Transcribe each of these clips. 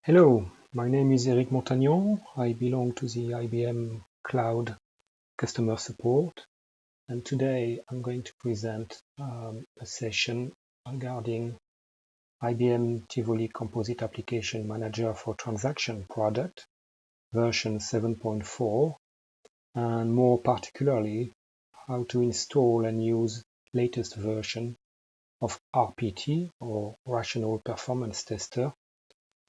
Hello, my name is Montagnon. I belong to the IBM Cloud Customer Support, and today I'm going to present a session regarding IBM Tivoli Composite Application Manager for Transaction product, version 7.4, and more particularly, how to install and use latest version of RPT, or Rational Performance Tester,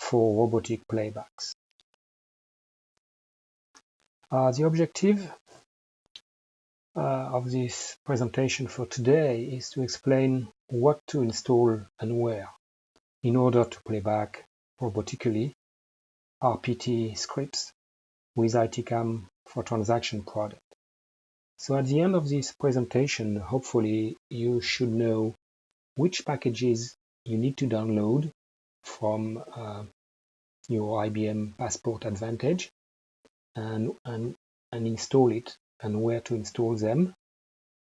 for robotic playbacks. The objective of this presentation for today is to explain what to install and where in order to play back robotically RPT scripts with ITCAM for transaction product. So at the end of this presentation, hopefully you should know which packages you need to download from your IBM Passport Advantage and install it and where to install them.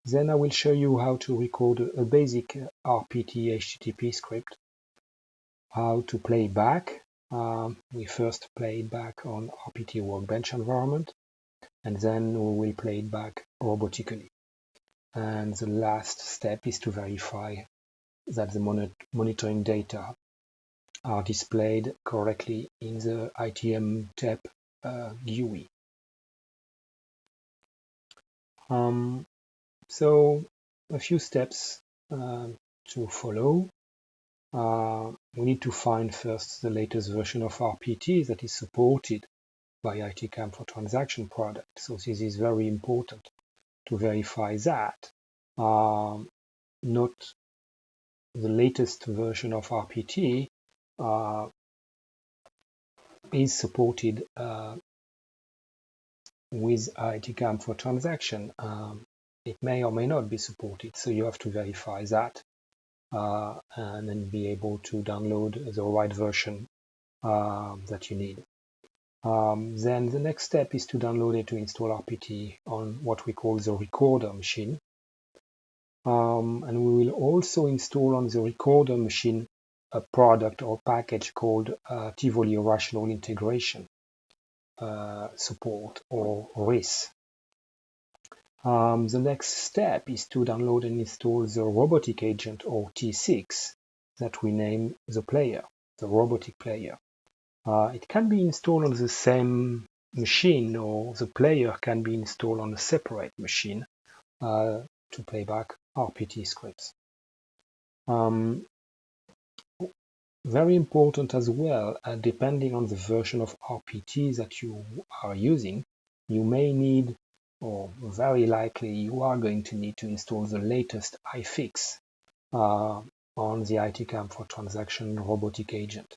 Then I will show you how to record a basic RPT HTTP script, how to play it back. We first play it back on RPT Workbench environment, and then we will play it back robotically. And the last step is to verify that the monitoring data are displayed correctly in the ITM TEP GUI. So a few steps to follow. We need to find first the latest version of RPT that is supported by ITCAM for transaction product. So this is very important to verify that not the latest version of RPT is supported with ITCAM for transaction. It may or may not be supported, so you have to verify that and then be able to download the right version that you need. Then the next step is to download it to install RPT on what we call the recorder machine. And we will also install on the recorder machine a product or package called Tivoli Rational Integration Support, or RIS. The next step is to download and install the robotic agent, or T6, that we name the player, the robotic player. It can be installed on the same machine, or the player can be installed on a separate machine to play back RPT scripts. Very important as well, depending on the version of RPT that you are using, you may need, or very likely you are going to need to install the latest iFix on the ITCAM for transaction robotic agent.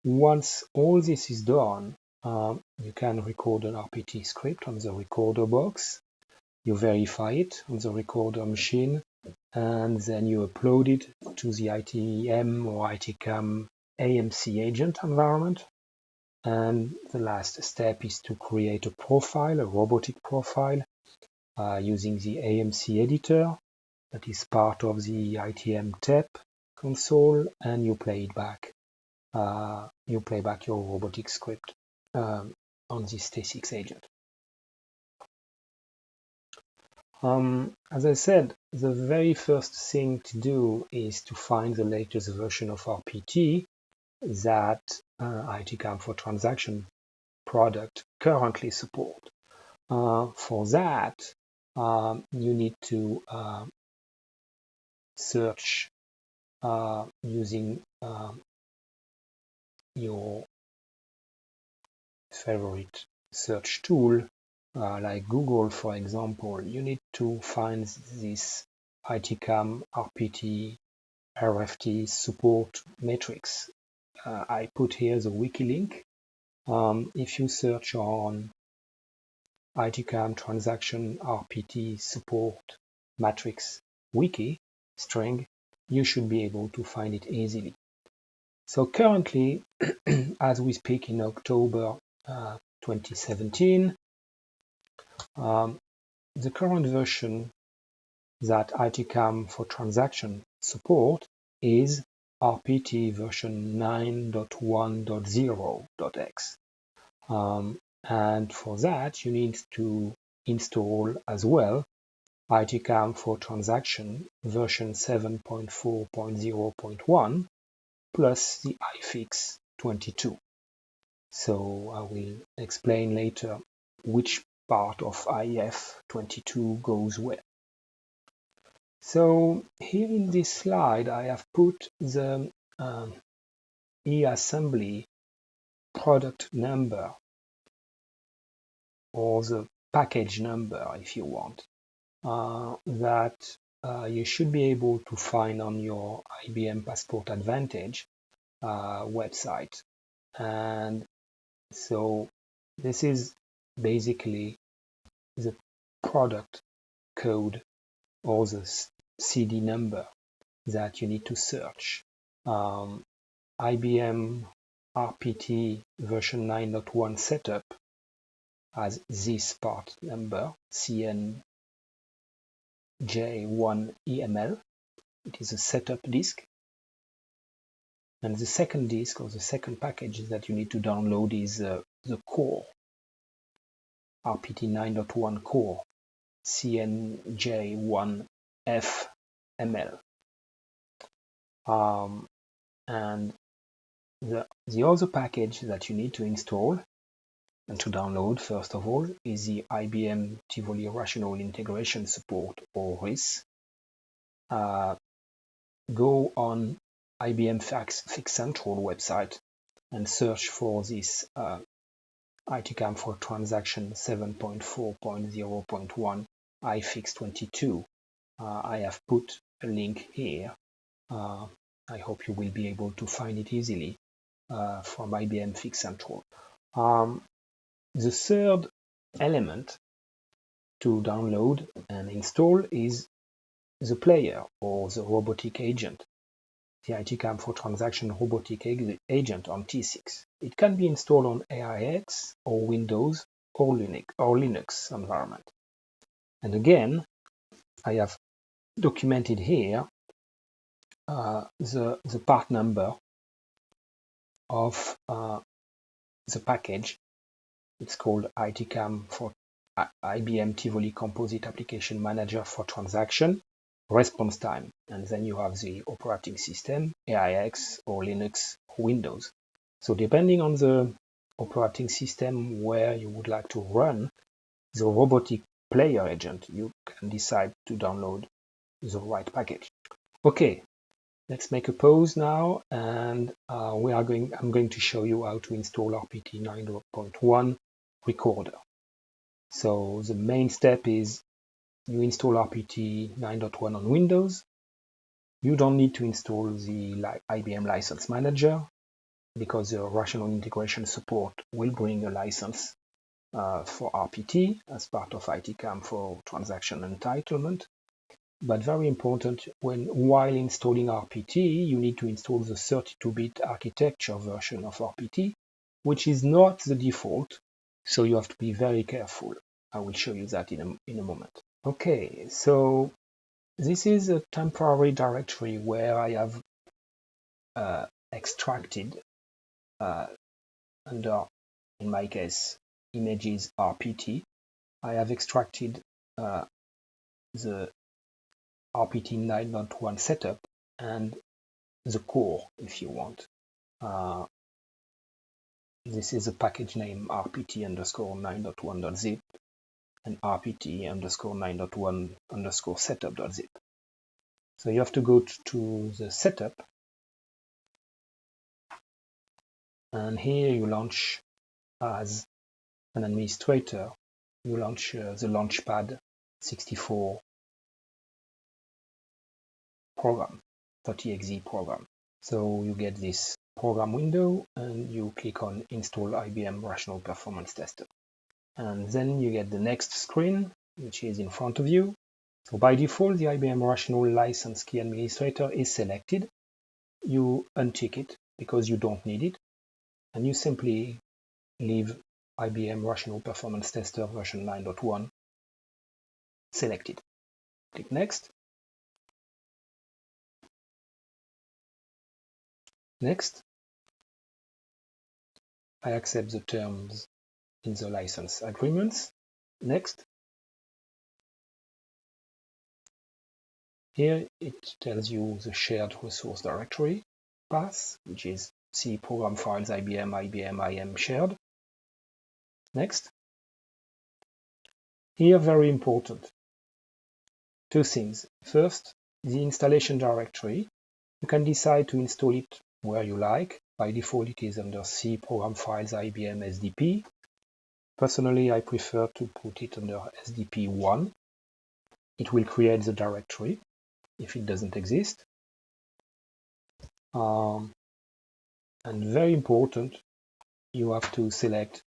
Once all this is done, you can record an RPT script on the recorder box. You verify it on the recorder machine, and then you upload it to the ITM or ITCAM AMC agent environment. And the last step is to create a profile, a robotic profile, using the AMC editor that is part of the ITM TEP console, and you play it back. You play back your robotic script on this T6 agent. As I said, the very first thing to do is to find the latest version of RPT that ITCAM for transaction product currently support. For that, you need to search using your favorite search tool, like Google, for example. You need to find this ITCAM RPT RFT support matrix. I put here the wiki link. If you search on ITCAM transaction RPT support matrix wiki string, you should be able to find it easily. So currently, as we speak in October 2017, the current version that ITCAM for transaction support is RPT version 9.1.0.x. And for that, you need to install as well ITCAM for transaction version 7.4.0.1 plus the iFix 22. So I will explain later which part of IF 22 goes where. So here in this slide, I have put the eAssembly product number, or the package number if you want, that you should be able to find on your IBM Passport Advantage website. And so this is basically the product code or the CD number that you need to search. IBM RPT version 9.1 setup has this part number, CNJ1EML. It is a setup disk. And the second disk, or the second package that you need to download, is the core, RPT 9.1 core, CNJ1FML. And the other package that you need to install and to download, first of all, is the IBM Tivoli Rational Integration Support, or RIS. Go on IBM Fix Central website and search for this ITCAM for transaction 7.4.0.1 iFix 22. I have put a link here. I hope you will be able to find it easily from IBM Fix Central. The third element to download and install is the player, or the robotic agent, the ITCAM for transaction robotic agent on T6. It can be installed on AIX or Windows or Linux environment. And again, I have documented here the part number of the package. It's called ITCAM for IBM Tivoli Composite Application Manager for Transaction Response Time. And then you have the operating system, AIX or Linux or Windows. So depending on the operating system where you would like to run the robotic player agent, you can decide to download the right package. Okay, let's make a pause now, and I'm going to show you how to install RPT 9.1 recorder. So the main step is you install RPT 9.1 on Windows. You don't need to install the IBM License Manager, because the Rational Integration Support will bring a license for RPT as part of ITCAM for transaction entitlement. But very important, while installing RPT, you need to install the 32-bit architecture version of RPT, which is not the default, so you have to be very careful. I will show you that in a moment. Okay, so this is a temporary directory where I have extracted under, in my case, images RPT. I have extracted the RPT 9.1 setup and the core, if you want. This is a package name rpt_9.1.zip and rpt_9.1_setup.zip. So you have to go to the setup, and here you launch, as an administrator, you launch the Launchpad 64 program, 30exe program. So you get this program window and you click on Install IBM Rational Performance Tester. And then you get the next screen, which is in front of you. So by default, the IBM Rational License Key Administrator is selected. You untick it because you don't need it, and you simply leave IBM Rational Performance Tester version 9.1 selected. Click Next. Next, I accept the terms in the license agreements. Next, here it tells you the shared resource directory path, which is C program files IBM IM shared. Next, here very important, two things. First, the installation directory. You can decide to install it where you like. By default, it is under C program files IBM SDP. Personally, I prefer to put it under SDP1. It will create the directory if it doesn't exist. And very important, you have to select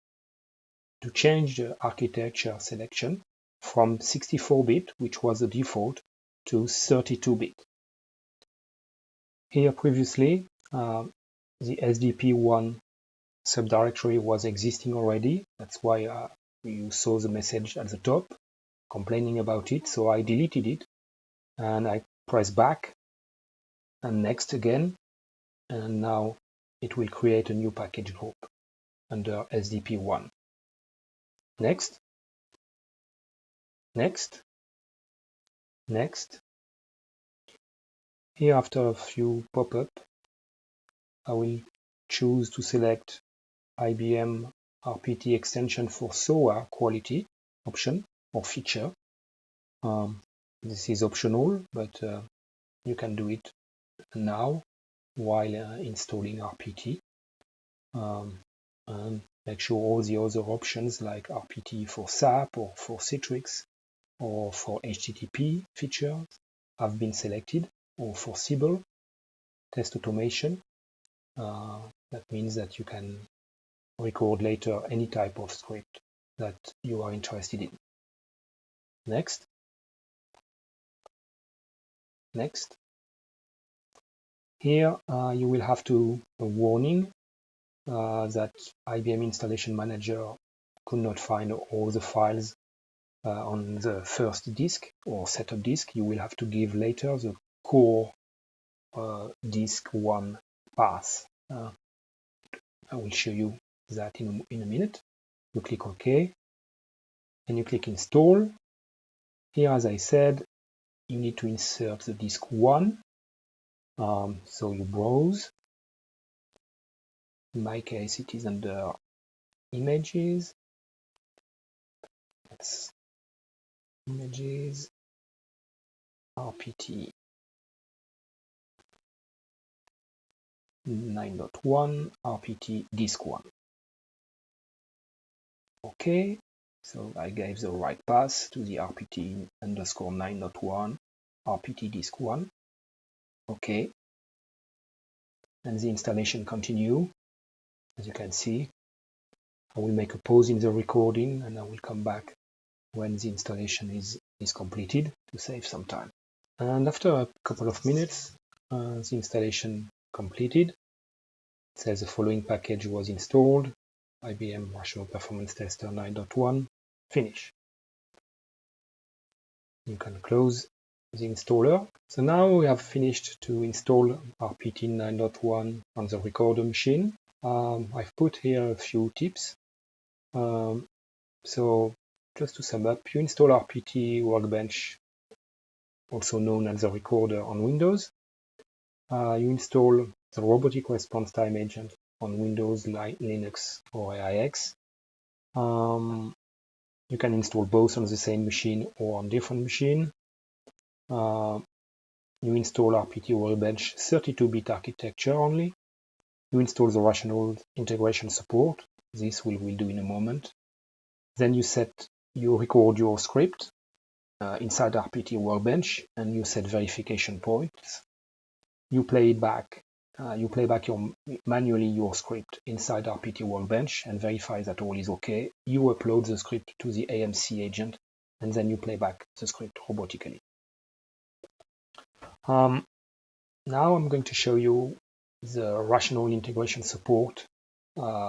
to change the architecture selection from 64-bit, which was the default, to 32-bit. Here previously, the SDP1 subdirectory was existing already. That's why you saw the message at the top complaining about it. So I deleted it and I press back and next again. And now it will create a new package group under SDP1. Next, next, next. Here after a few pop-up, I will choose to select IBM RPT extension for SOA quality option or feature. This is optional, but you can do it now while installing RPT. And make sure all the other options like RPT for SAP or for Citrix or for HTTP features have been selected, or for Siebel test automation. That means that you can record later any type of script that you are interested in. Next. Next. Here you will have a warning that IBM Installation Manager could not find all the files on the first disk or setup disk. You will have to give later the core disk 1 path. I will show you that in a minute. You click OK and you click Install. Here, as I said, you need to insert the disk 1. So you browse. In my case, it is under Images. That's Images, RPT 9.1, RPT disk 1. OK, so I gave the right path to the RPT underscore 9.1, RPT disk 1. OK, and the installation continue. As you can see, I will make a pause in the recording and I will come back when the installation is completed to save some time. And after a couple of minutes, the installation completed. It says the following package was installed: IBM Rational Performance Tester 9.1, finish. You can close the installer. So now we have finished to install RPT 9.1 on the recorder machine. I've put here a few tips. So just to sum up, you install RPT Workbench, also known as the recorder, on Windows. You install the robotic response time agent on Windows, Linux, or AIX. You can install both on the same machine or on different machine. You install RPT Workbench 32-bit architecture only. You install the rational integration support. This we will do in a moment. Then you record your script inside RPT Workbench, and you set verification points. You play back manually your script inside RPT Workbench and verify that all is okay. You upload the script to the AMC agent, and then you play back the script robotically. Now I'm going to show you the rational integration support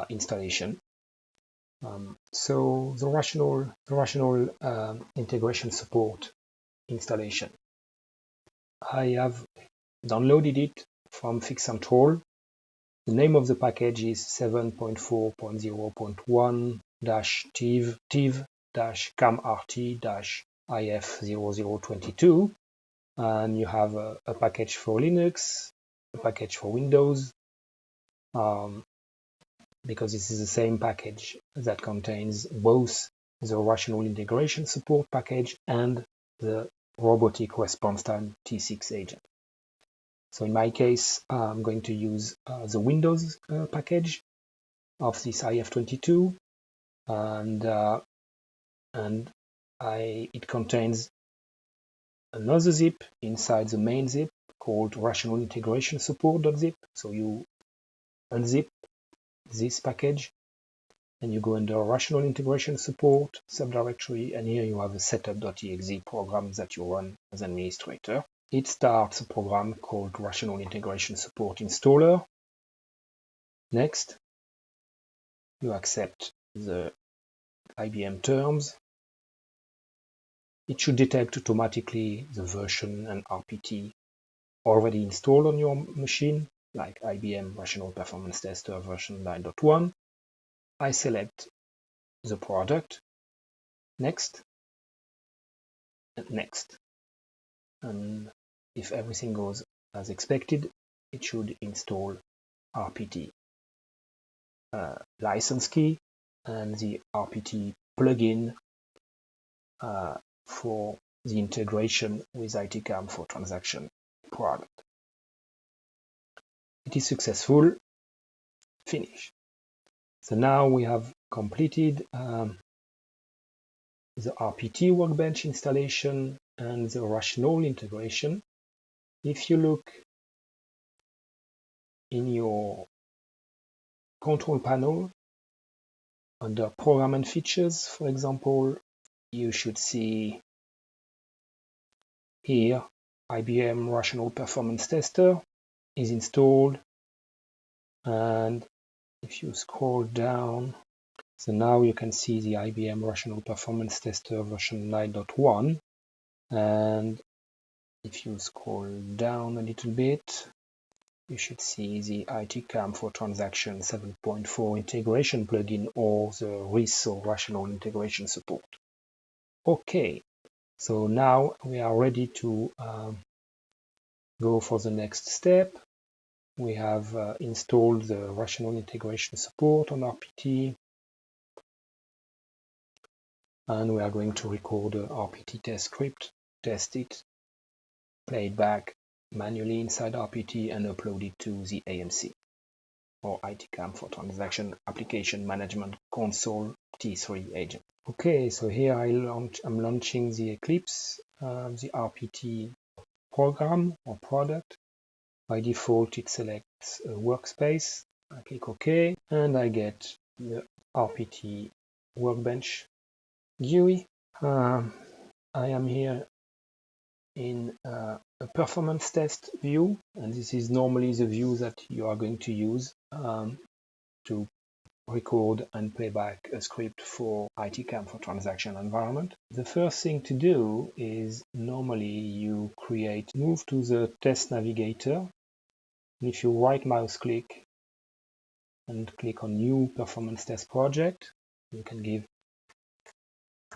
installation. So the rational integration support installation, I have downloaded it from FixControl. The name of the package is 7.4.0.1-tiv-camrt-if0022, and you have a package for Linux, a package for Windows, because this is the same package that contains both the rational integration support package and the robotic response time T6 agent. So in my case, I'm going to use the Windows package of this IF22, and it contains another zip inside the main zip called rational integration support.zip. So you unzip this package and you go under rational integration support subdirectory, and here you have a setup.exe program that you run as an administrator. It starts a program called rational integration support installer. Next, you accept the IBM terms. It should detect automatically the version and RPT already installed on your machine, like IBM Rational Performance Tester version 9.1. I select the product, next, and next. And if everything goes as expected, it should install RPT license key and the RPT plugin for the integration with ITCAM for transaction product. It is successful. Finish. So now we have completed the RPT workbench installation and the rational integration. If you look in your control panel under program and features, for example, you should see here IBM Rational Performance Tester is installed, and if you scroll down, so now you can see the IBM Rational Performance Tester version 9.1, and if you scroll down a little bit, you should see the ITCAM for transaction 7.4 integration plugin, or the RIS, or rational integration support. Okay, so now we are ready to go for the next step. We have installed the rational integration support on RPT, and we are going to record a RPT test script, test it, play it back manually inside RPT, and upload it to the AMC, or ITCAM for Transaction Application Management Console T3 agent. Okay, so here I'm launching the Eclipse, the RPT program or product. By default, it selects a workspace. I click OK, and I get the RPT workbench GUI. I am here in a performance test view, and this is normally the view that you are going to use to record and play back a script for ITCAM for transaction environment. The first thing to do is normally you move to the test navigator, and if you right mouse click and click on new performance test project, you can give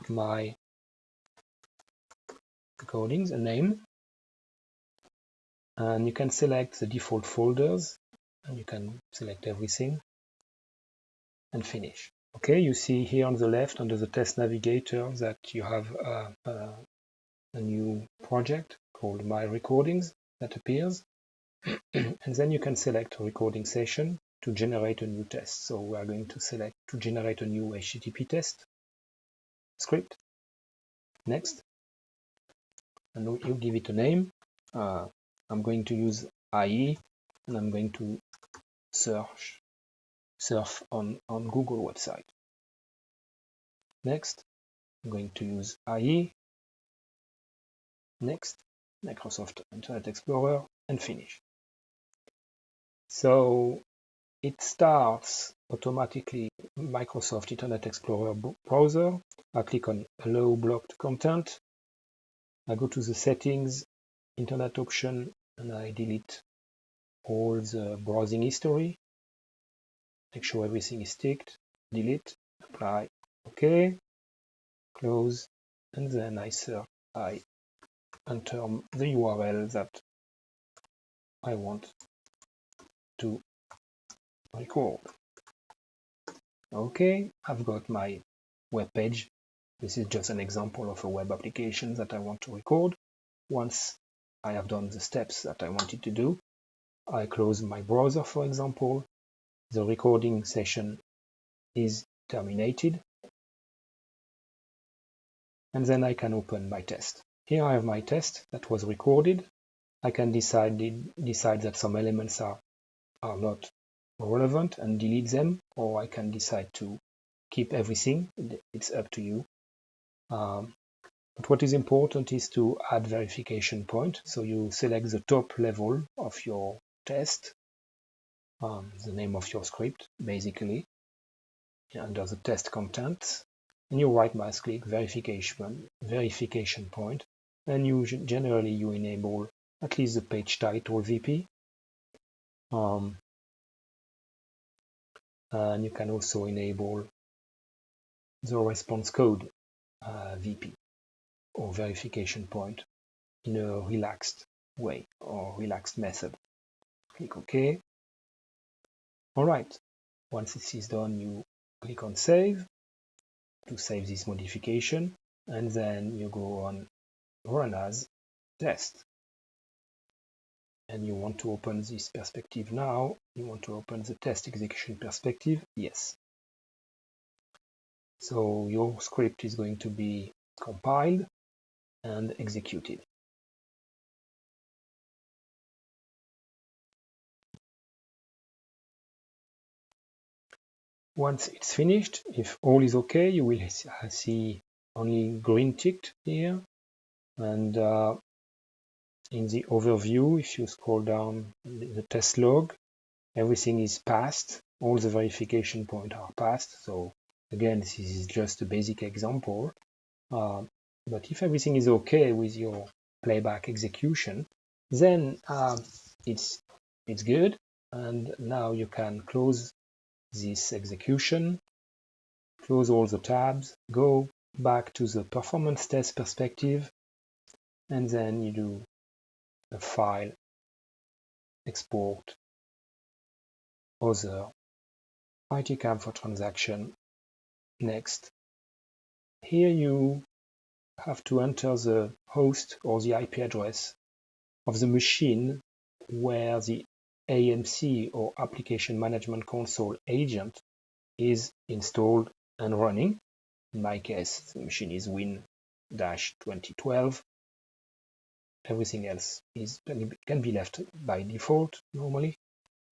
my recordings a name, and you can select the default folders, and you can select everything and finish. Okay, you see here on the left under the test navigator that you have a new project called My Recordings that appears, and then you can select a recording session to generate a new test. So we are going to select to generate a new HTTP test script. Next, and you give it a name. I'm going to use IE, and I'm going to surf on Google website. Next, I'm going to use IE. Next, Microsoft Internet Explorer, and finish. So it starts automatically Microsoft Internet Explorer browser. I click on Allow blocked content. I go to the settings, Internet option, and I delete all the browsing history. make sure everything is ticked, delete, apply, OK, close, and then I enter the URL that I want to record. OK, I've got my web page. This is just an example of a web application that I want to record. Once I have done the steps that I wanted to do, I close my browser, for example. The recording session is terminated. And then I can open my test. Here I have my test that was recorded. I can decide that some elements are not relevant and delete them, or I can decide to keep everything. It's up to you. But what is important is to add verification point. So you select the top level of your test, the name of your script, basically, under the test contents, and you right mouse click verification point, and generally you enable at least the page title VP. And you can also enable the response code VP or verification point in a relaxed way or relaxed method. Click OK. Alright, once this is done, you click on Save to save this modification, and then you go on Run as Test. And you want to open this perspective now. You want to open the test execution perspective. Yes. So your script is going to be compiled and executed. Once it's finished, if all is okay, you will see only green ticked here. And in the overview, if you scroll down the test log, everything is passed. All the verification points are passed. So again, this is just a basic example. But if everything is okay with your playback execution, then it's good. And now you can close this execution, close all the tabs, go back to the performance test perspective, and then you do a file, export, other, ITCAM for transaction, next. Here you have to enter the host or the IP address of the machine where the AMC or Application Management Console agent is installed and running. In my case, the machine is Win-2012. Everything else can be left by default normally.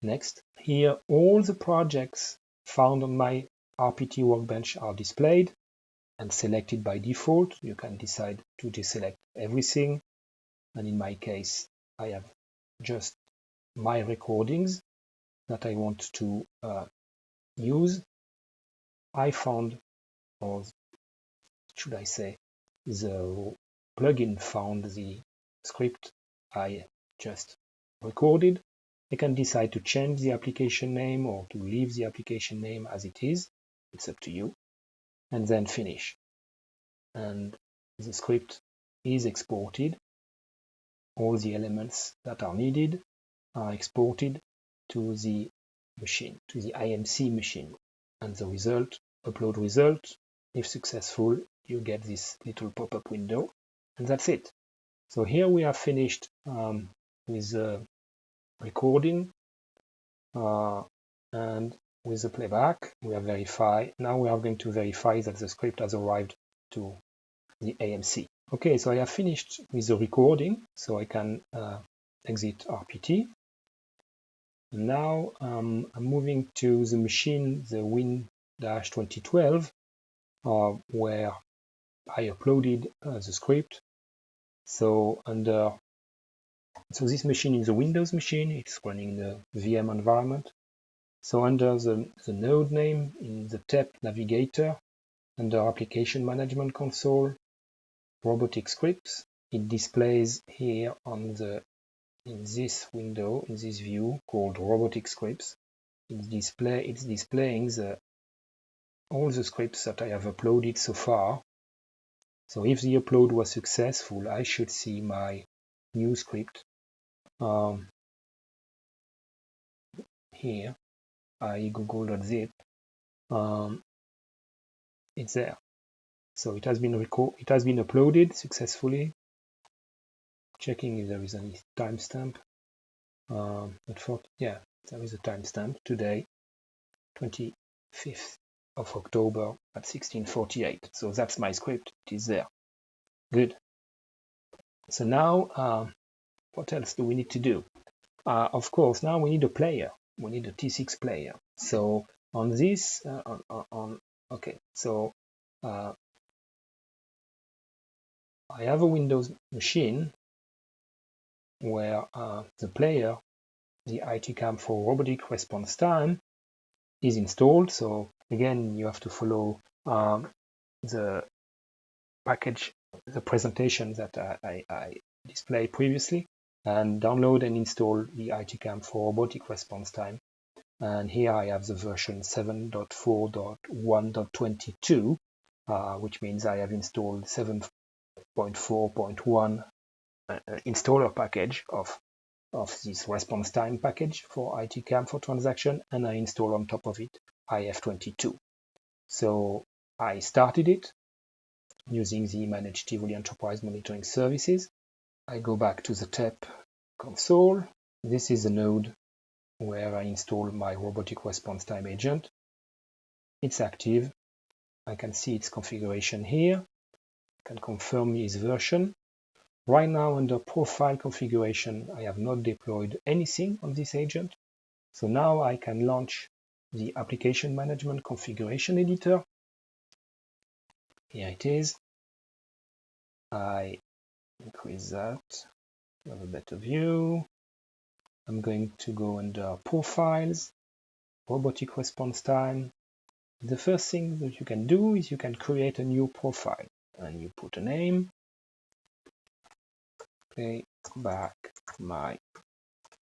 Next, here all the projects found on my RPT workbench are displayed and selected by default. You can decide to deselect everything. And in my case, I have just my recordings that I want to use. I found, or should I say, the plugin found the script I just recorded. I can decide to change the application name or to leave the application name as it is. It's up to you. And then finish. And the script is exported. All the elements that are needed are exported to the machine, to the IMC machine. And the result, upload result, if successful, you get this little pop-up window. And that's it. So here we are finished with the recording and with the playback. We have verified. Now we are going to verify that the script has arrived to the AMC. Okay, so I have finished with the recording, so I can exit RPT. Now I'm moving to the machine, the Win-2012, where I uploaded the script. So this machine is a Windows machine. It's running the VM environment. So under the node name in the tab navigator, under Application Management Console, robotic scripts, it displays here in this window, in this view called robotic scripts. it's displaying all the scripts that I have uploaded so far. So if the upload was successful, I should see my new script here, google.zip. It's there. So it has been uploaded successfully. Checking if there is any timestamp. Yeah, there is a timestamp today, 25th of October at 16:48. So that's my script. It is there. Good. So now, what else do we need to do? Of course, now we need a player. We need a T6 player. So on this, okay. So I have a Windows machine where the player, the ITCAM for robotic response time, is installed. So again, you have to follow the package, the presentation that I displayed previously, and download and install the ITCAM for robotic response time. And here I have the version 7.4.1.22, which means I have installed 7.4.1 installer package of this response time package for ITCAM for transaction, and I install on top of it IF22. So I started it using the Manage Tivoli Enterprise Monitoring Services. I go back to the TEP console. This is the node where I install my robotic response time agent. It's active. I can see its configuration here. I can confirm its version. Right now, under profile configuration, I have not deployed anything on this agent. So now I can launch the application management configuration editor. Here it is. I increase that to have a better view. I'm going to go under profiles, robotic response time. The first thing that you can do is you can create a new profile, and you put a name, play back my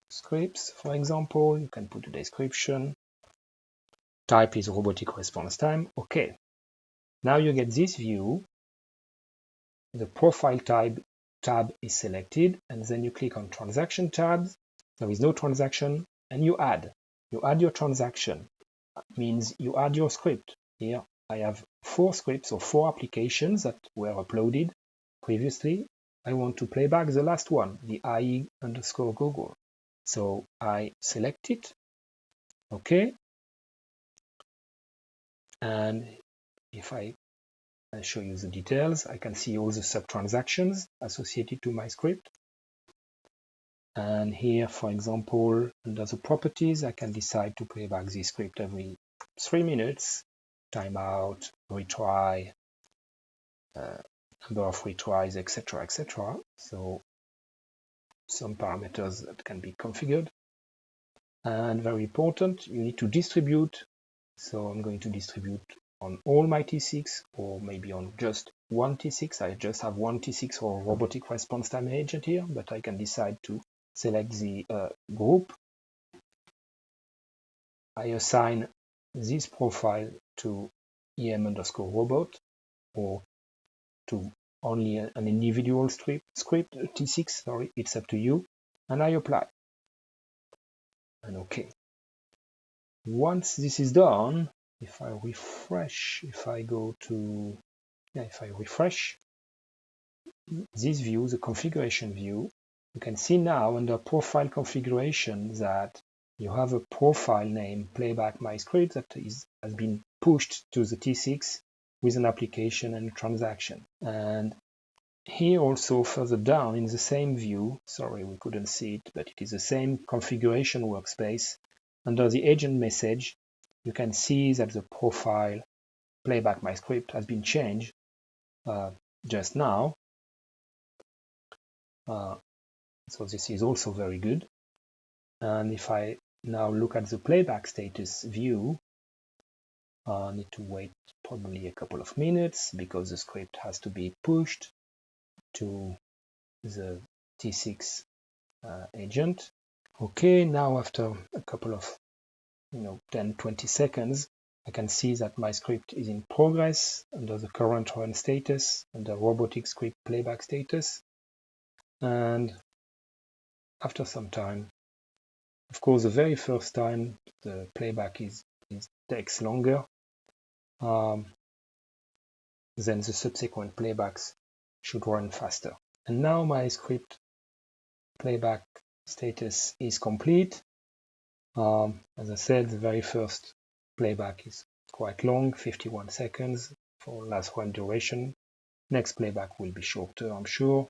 scripts, for example. You can put a description. Type is robotic response time. Okay. Now you get this view. The profile tab is selected, and then you click on transaction tabs. There is no transaction, and you add your transaction. That means you add your script. Here I have 4 scripts or 4 applications that were uploaded previously. I want to play back the last one, the IE_Google. So I select it. Okay. And if I show you the details, I can see all the sub-transactions associated to my script. And here, for example, under the properties, I can decide to play back this script every 3 minutes, timeout, retry, number of retries, etc., etc. So some parameters that can be configured. And very important, you need to distribute. So I'm going to distribute on all my T6, or maybe on just one T6. I just have one T6 or robotic response time agent here, but I can decide to select the group. I assign this profile to EM_robot, or to only an individual script, T6, sorry, it's up to you, and I apply. And okay. Once this is done, if I refresh, if I refresh this view, the configuration view, you can see now under profile configuration that you have a profile name playback my script that has been pushed to the T6 with an application and a transaction. And here also further down in the same view, sorry we couldn't see it, but it is the same configuration workspace. Under the agent message, you can see that the profile playback my script has been changed just now. So this is also very good. And if I now look at the playback status view, I need to wait probably a couple of minutes because the script has to be pushed to the T6 agent. Okay, now after a couple of 10-20 seconds, I can see that my script is in progress under the current run status, under robotic script playback status. And after some time, of course, the very first time the playback takes longer, then the subsequent playbacks should run faster. And now my script playback status is complete. As I said, the very first playback is quite long, 51 seconds for last run duration. Next playback will be shorter, I'm sure.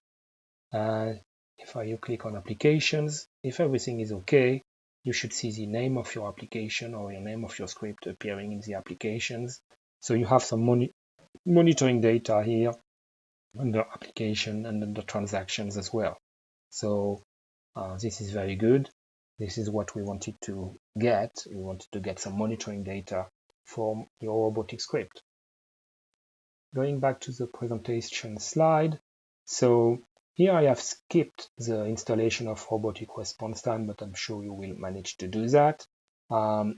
If you click on applications, if everything is okay, you should see the name of your application or your name of your script appearing in the applications. So you have some monitoring data here under application and under transactions as well. So this is very good. This is what we wanted to get. We wanted to get some monitoring data from your robotic script. Going back to the presentation slide. So here I have skipped the installation of robotic response time, but I'm sure you will manage to do that.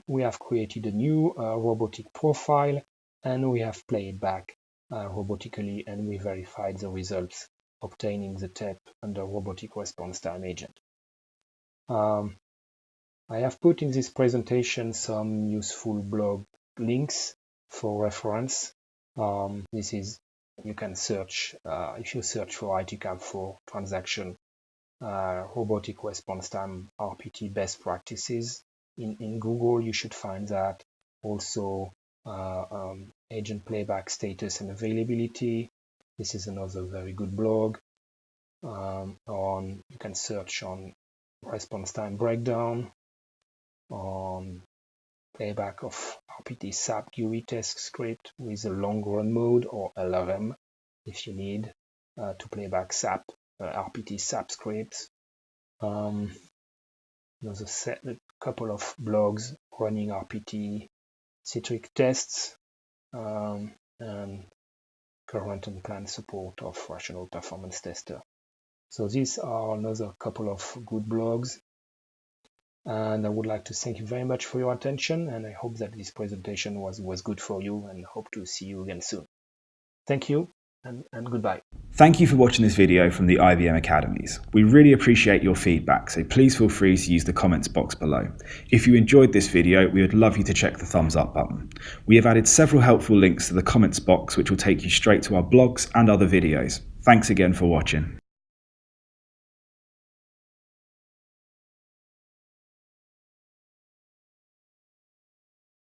We have created a new robotic profile, and we have played back robotically, and we verified the results obtaining the TEP under robotic response time agent. I have put in this presentation some useful blog links for reference. You can search, if you search for ITCAM for transaction robotic response time RPT best practices in Google, you should find that. Also agent playback status and availability. This is another very good blog. You can search on response time breakdown, on playback of RPT SAP GUI test script with a long run mode or LRM if you need to playback SAP RPT SAP scripts. There's a couple of blogs running RPT Citric tests and current and planned support of rational performance tester. So these are another couple of good blogs. And I would like to thank you very much for your attention, and I hope that this presentation was good for you, and hope to see you again soon. Thank you, and goodbye. Thank you for watching this video from the IBM Academies. We really appreciate your feedback, so please feel free to use the comments box below. If you enjoyed this video, we would love you to check the thumbs up button. We have added several helpful links to the comments box which will take you straight to our blogs and other videos. Thanks again for watching.